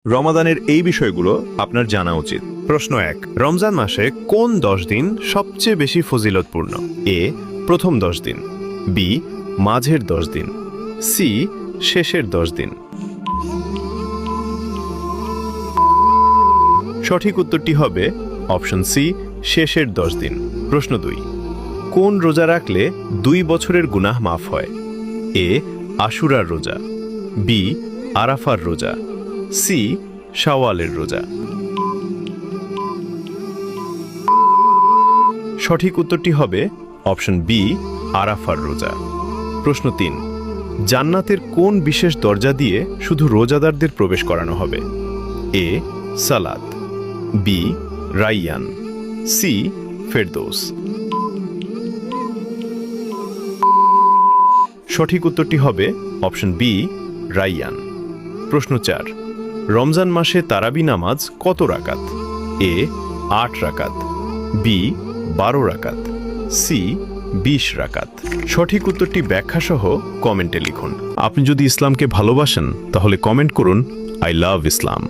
রমাদানের এই বিষয়গুলো আপনার জানা উচিত। প্রশ্ন 1, রমজান মাসে কোন 10 দিন সবচেয়ে বেশি ফজিলতপূর্ণ? এ, প্রথম 10 দিন, বি, মাঝের 10 দিন, সি, শেষের 10 দিন। সঠিক উত্তরটি হবে অপশন সি, শেষের 10 দিন। প্রশ্ন 2, কোন রোজা রাখলে 2 বছরের গুনাহ মাফ হয়? এ, আশুরার রোজা, বি, আরাফার রোজা, সি, শাওয়ালের রোজা। সঠিক উত্তরটি হবে অপশন বি, আরাফার রোজা। প্রশ্ন 3, জান্নাতের কোন বিশেষ দরজা দিয়ে শুধু রোজাদারদের প্রবেশ করানো হবে? এ, সালাত, বি, রাইয়ান, সি, ফেরদৌস। সঠিক উত্তরটি হবে অপশন বি, রাইয়ান। প্রশ্ন 4, রমজান মাসে তারাবি নামাজ কত রাকাত? এ, 8 রাকাত, বি, 12 রাকাত, সি, 20 রাকাত। সঠিক উত্তরটি ব্যাখ্যা সহ কমেন্টে লিখুন। আপনি যদি ইসলামকে ভালোবাসেন তাহলে কমেন্ট করুন আই লাভ ইসলাম।